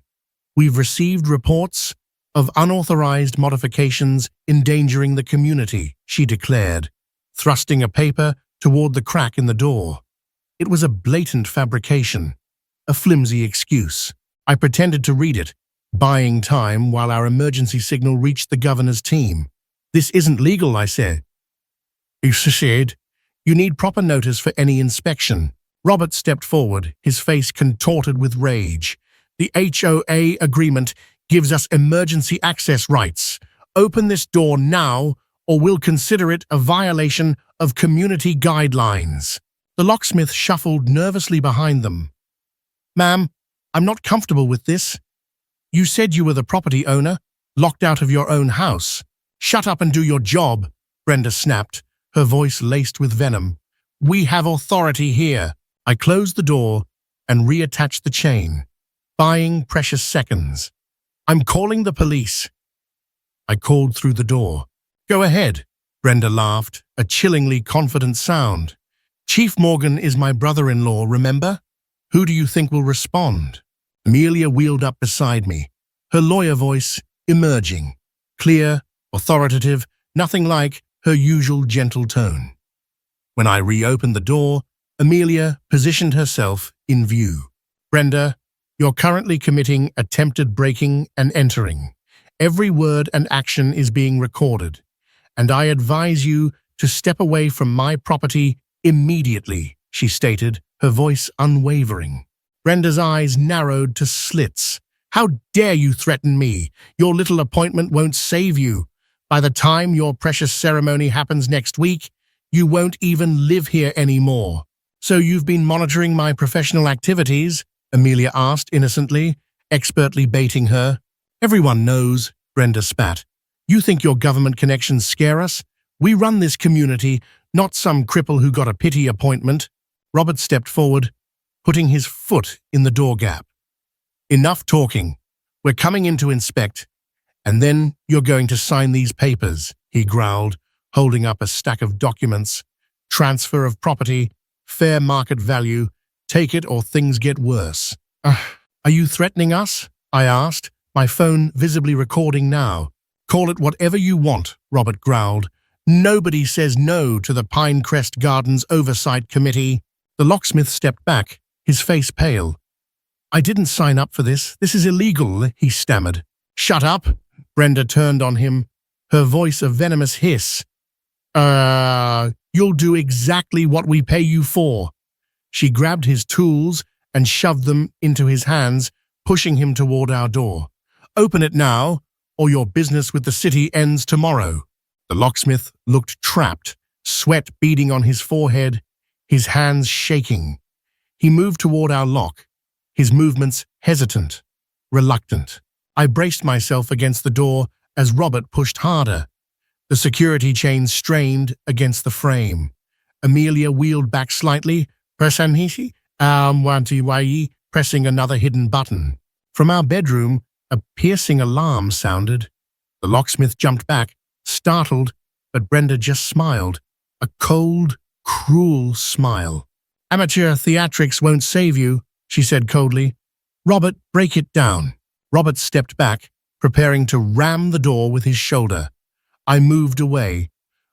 We've received reports of unauthorized modifications endangering the community," she declared, thrusting a paper toward the crack in the door. It was a blatant fabrication, a flimsy excuse. I pretended to read it, buying time while our emergency signal reached the governor's team. "This isn't legal," I said. "You said you need proper notice for any inspection." Robert stepped forward, his face contorted with rage. "The HOA agreement gives us emergency access rights. Open this door now, or we'll consider it a violation of community guidelines." The locksmith shuffled nervously behind them. "Ma'am, I'm not comfortable with this. You said you were the property owner, locked out of your own house. Shut up and do your job," Brenda snapped, her voice laced with venom. "We have authority here." I closed the door and reattached the chain. buying precious seconds. I'm calling the police. I called through the door. Go ahead, Brenda laughed, a chillingly confident sound. Chief Morgan is my brother-in-law, remember? Who do you think will respond? Amelia wheeled up beside me, her lawyer voice emerging, clear, authoritative, nothing like her usual gentle tone. When I reopened the door, Amelia positioned herself in view. Brenda, you're currently committing attempted breaking and entering. Every word and action is being recorded, and I advise you to step away from my property immediately, she stated, her voice unwavering. Brenda's eyes narrowed to slits. How dare you threaten me? Your little appointment won't save you. By the time your precious ceremony happens next week, you won't even live here anymore. So you've been monitoring my professional activities? Amelia asked innocently, expertly baiting her. Everyone knows, Brenda spat. You think your government connections scare us? We run this community, not some cripple who got a pity appointment. Robert stepped forward, putting his foot in the door gap. Enough talking. We're coming in to inspect, and then you're going to sign these papers, he growled, holding up a stack of documents. Transfer of property, fair market value, take it or things get worse. Are you threatening us? I asked, my phone visibly recording now. Call it whatever you want, Robert growled. Nobody says no to the Pinecrest Gardens Oversight Committee. The locksmith stepped back, his face pale. I didn't sign up for this. This is illegal, he stammered. Shut up. Brenda turned on him, her voice a venomous hiss. You'll do exactly what we pay you for. She grabbed his tools and shoved them into his hands, pushing him toward our door. Open it now, or your business with the city ends tomorrow. The locksmith looked trapped, sweat beading on his forehead, his hands shaking. He moved toward our lock, his movements hesitant, reluctant. I braced myself against the door as Robert pushed harder. The security chain strained against the frame. Amelia wheeled back slightly, pressing another hidden button. From our bedroom, a piercing alarm sounded. The locksmith jumped back, startled, but Brenda just smiled. A cold, cruel smile. Amateur theatrics won't save you, she said coldly. Robert, break it down. Robert stepped back, preparing to ram the door with his shoulder. I moved away,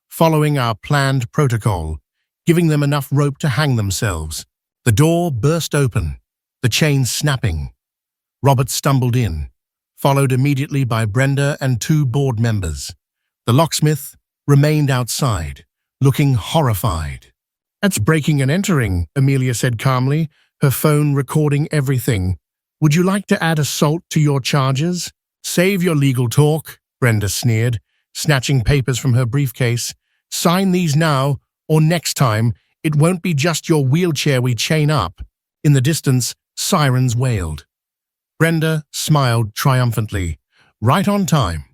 following our planned protocol, giving them enough rope to hang themselves. The door burst open, the chain snapping. Robert stumbled in, followed immediately by Brenda and 2 board members. The locksmith remained outside, looking horrified. That's breaking and entering, Amelia said calmly, her phone recording everything. Would you like to add assault to your charges? Save your legal talk, Brenda sneered, snatching papers from her briefcase. Sign these now, or next time, it won't be just your wheelchair we chain up. In the distance, sirens wailed. Brenda smiled triumphantly. Right on time.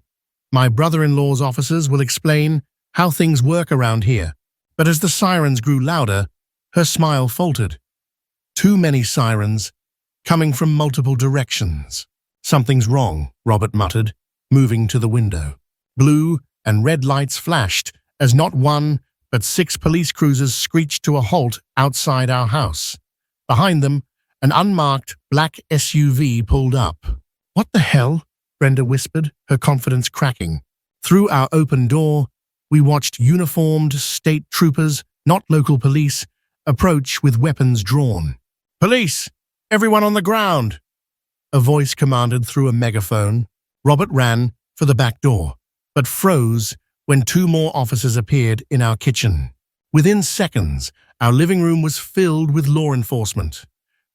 My brother-in-law's officers will explain how things work around here. But as the sirens grew louder, her smile faltered. Too many sirens, coming from multiple directions. Something's wrong, Robert muttered, moving to the window. Blue and red lights flashed as not 1, but 6 police cruisers screeched to a halt outside our house. Behind them, an unmarked black SUV pulled up. What the hell? Brenda whispered, her confidence cracking. Through our open door, we watched uniformed state troopers, not local police, approach with weapons drawn. Police! Everyone on the ground! A voice commanded through a megaphone. Robert ran for the back door, but froze when 2 more officers appeared in our kitchen. Within seconds, our living room was filled with law enforcement.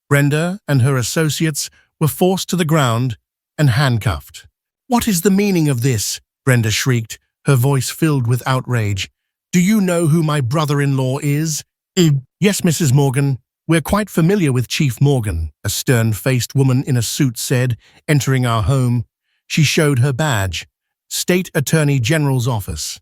Brenda and her associates were forced to the ground and handcuffed. What is the meaning of this? Brenda shrieked, her voice filled with outrage. Do you know who my brother-in-law is? Yes, Mrs. Morgan. We're quite familiar with Chief Morgan, a stern-faced woman in a suit said, entering our home. She showed her badge. State Attorney General's office.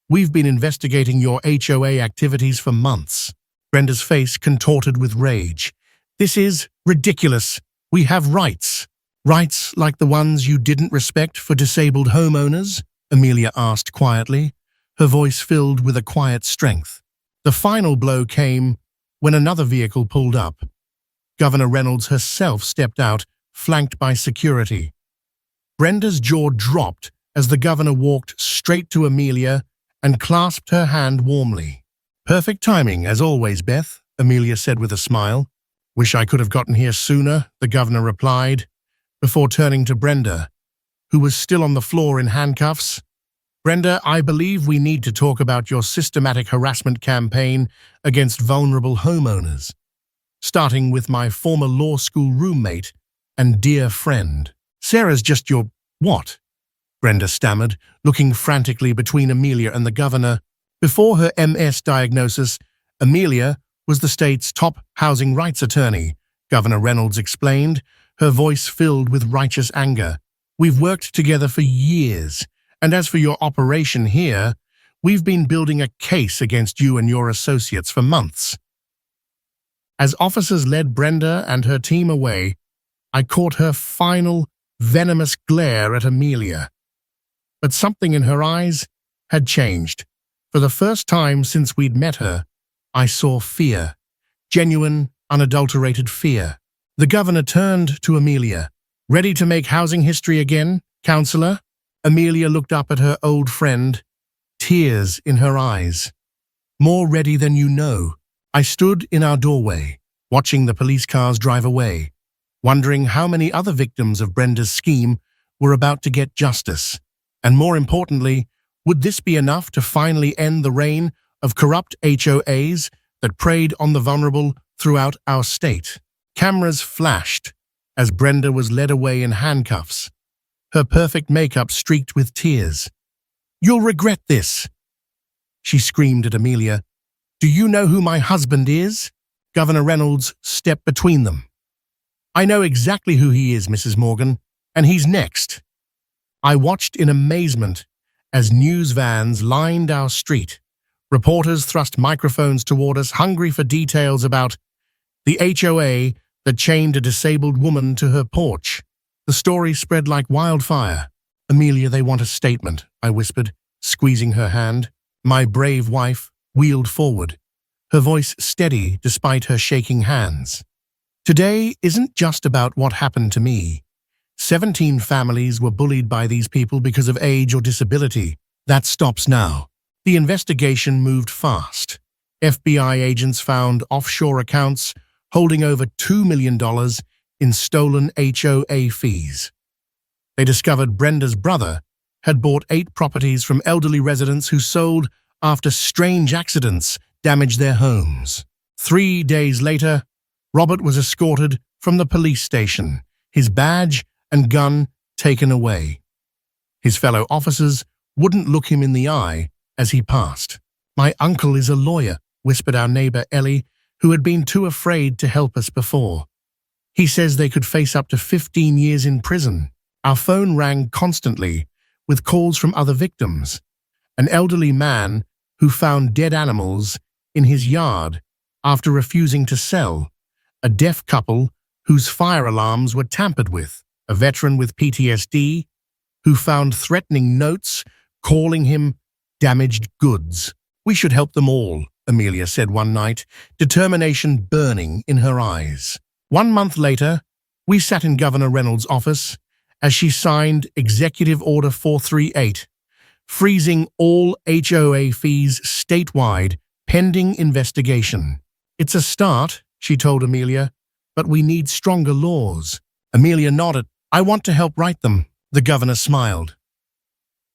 We've been investigating your HOA activities for months. Brenda's face contorted with rage. This is ridiculous. We have rights. Rights like the ones you didn't respect for disabled homeowners? Amelia asked quietly, her voice filled with a quiet strength. The final blow came when another vehicle pulled up. Governor Reynolds herself stepped out, flanked by security. Brenda's jaw dropped as the governor walked straight to Amelia and clasped her hand warmly. "Perfect timing, as always, Beth," Amelia said with a smile. "Wish I could have gotten here sooner," the governor replied, before turning to Brenda, who was still on the floor in handcuffs. "Brenda, I believe we need to talk about your systematic harassment campaign against vulnerable homeowners, starting with my former law school roommate and dear friend. Sarah's just your what?" Brenda stammered, looking frantically between Amelia and the governor. Before her MS diagnosis, Amelia was the state's top housing rights attorney, Governor Reynolds explained, her voice filled with righteous anger. "We've worked together for years, and as for your operation here, we've been building a case against you and your associates for months." As officers led Brenda and her team away, I caught her final, venomous glare at Amelia. But something in her eyes had changed. For the first time since we'd met her, I saw fear. Genuine, unadulterated fear. The governor turned to Amelia. "Ready to make housing history again, counselor?" Amelia looked up at her old friend, tears in her eyes. "More ready than you know." I stood in our doorway, watching the police cars drive away, wondering how many other victims of Brenda's scheme were about to get justice. And more importantly, would this be enough to finally end the reign of corrupt HOAs that preyed on the vulnerable throughout our state? Cameras flashed as Brenda was led away in handcuffs, her perfect makeup streaked with tears. "You'll regret this," she screamed at Amelia. "Do you know who my husband is?" Governor Reynolds stepped between them. "I know exactly who he is, Mrs. Morgan, and he's next." I watched in amazement as news vans lined our street. Reporters thrust microphones toward us, hungry for details about the HOA that chained a disabled woman to her porch. The story spread like wildfire. "Amelia, they want a statement," I whispered, squeezing her hand. My brave wife wheeled forward, her voice steady despite her shaking hands. "Today isn't just about what happened to me. 17 families were bullied by these people because of age or disability. That stops now." The investigation moved fast. FBI agents found offshore accounts holding over $2 million in stolen HOA fees. They discovered Brenda's brother had bought 8 properties from elderly residents who sold after strange accidents damaged their homes. 3 days later, Robert was escorted from the police station, his badge and gun taken away. His fellow officers wouldn't look him in the eye as he passed. "My uncle is a lawyer," whispered our neighbor Ellie, who had been too afraid to help us before. "He says they could face up to 15 years in prison." Our phone rang constantly with calls from other victims. An elderly man who found dead animals in his yard after refusing to sell. A deaf couple whose fire alarms were tampered with. A veteran with PTSD who found threatening notes calling him damaged goods. "We should help them all," Amelia said one night, determination burning in her eyes. 1 month later, we sat in Governor Reynolds' office as she signed Executive Order 438, freezing all HOA fees statewide pending investigation. "It's a start," she told Amelia, "but we need stronger laws." Amelia nodded. "I want to help write them," the governor smiled.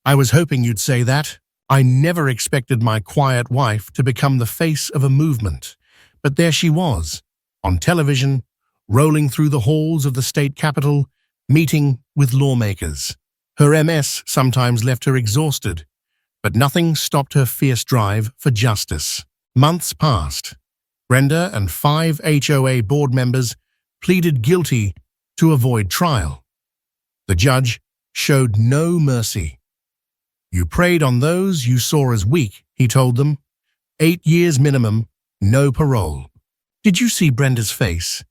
"I was hoping you'd say that. I never expected my quiet wife to become the face of a movement. But there she was, on television, rolling through the halls of the state capitol, meeting with lawmakers. Her MS sometimes left her exhausted, but nothing stopped her fierce drive for justice. Months passed. Brenda and 5 HOA board members pleaded guilty to avoid trial. The judge showed no mercy. "You preyed on those you saw as weak," he told them. 8 years minimum, no parole. Did you see Brenda's face?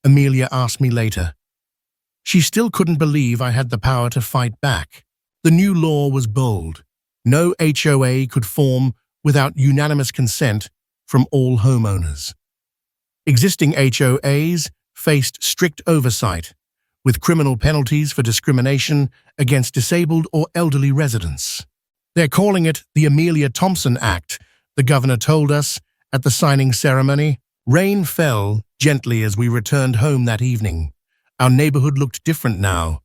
Amelia asked me later. She still couldn't believe I had the power to fight back. The new law was bold. No HOA could form without unanimous consent from all homeowners. Existing HOAs faced strict oversight, with criminal penalties for discrimination against disabled or elderly residents. They're calling it the Amelia Thompson Act, the governor told us at the signing ceremony. Rain fell gently as we returned home that evening. Our neighborhood looked different now.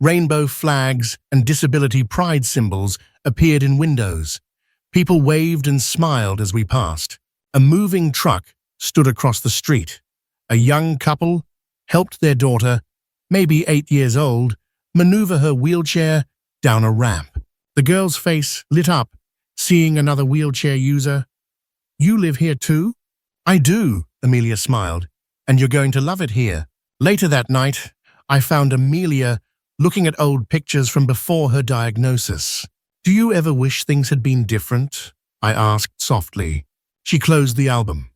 Rainbow flags and disability pride symbols appeared in windows. People waved and smiled as we passed. A moving truck stood across the street. A young couple helped their daughter, maybe 8 years old, maneuver her wheelchair down a ramp. The girl's face lit up, seeing another wheelchair user. "You live here too?" "I do," Amelia smiled, "and you're going to love it here." Later that night, I found Amelia looking at old pictures from before her diagnosis. "Do you ever wish things had been different?" I asked softly. She closed the album.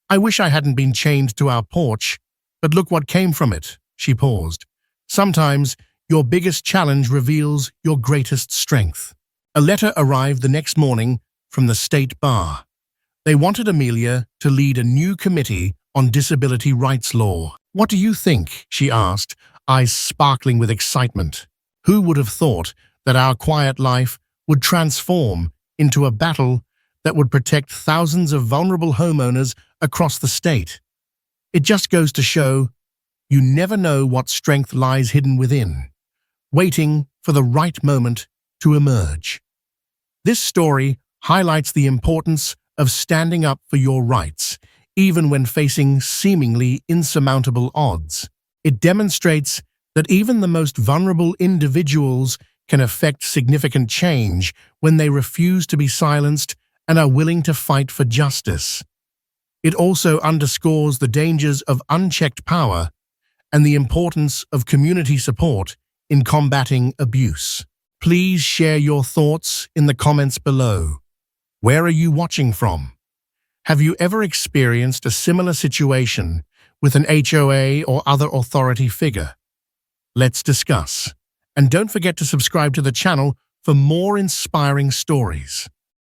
"I wish I hadn't been chained to our porch, but look what came from it." She paused. "Sometimes your biggest challenge reveals your greatest strength." A letter arrived the next morning from the state bar. They wanted Amelia to lead a new committee on disability rights law. "What do you think?" she asked, eyes sparkling with excitement. Who would have thought that our quiet life would transform into a battle that would protect thousands of vulnerable homeowners across the state? It just goes to show, you never know what strength lies hidden within, waiting for the right moment to emerge. This story highlights the importance of standing up for your rights, even when facing seemingly insurmountable odds. It demonstrates that even the most vulnerable individuals can affect significant change when they refuse to be silenced and are willing to fight for justice. It also underscores the dangers of unchecked power and the importance of community support in combating abuse. Please share your thoughts in the comments below. Where are you watching from? Have you ever experienced a similar situation with an HOA or other authority figure? Let's discuss. And don't forget to subscribe to the channel for more inspiring stories.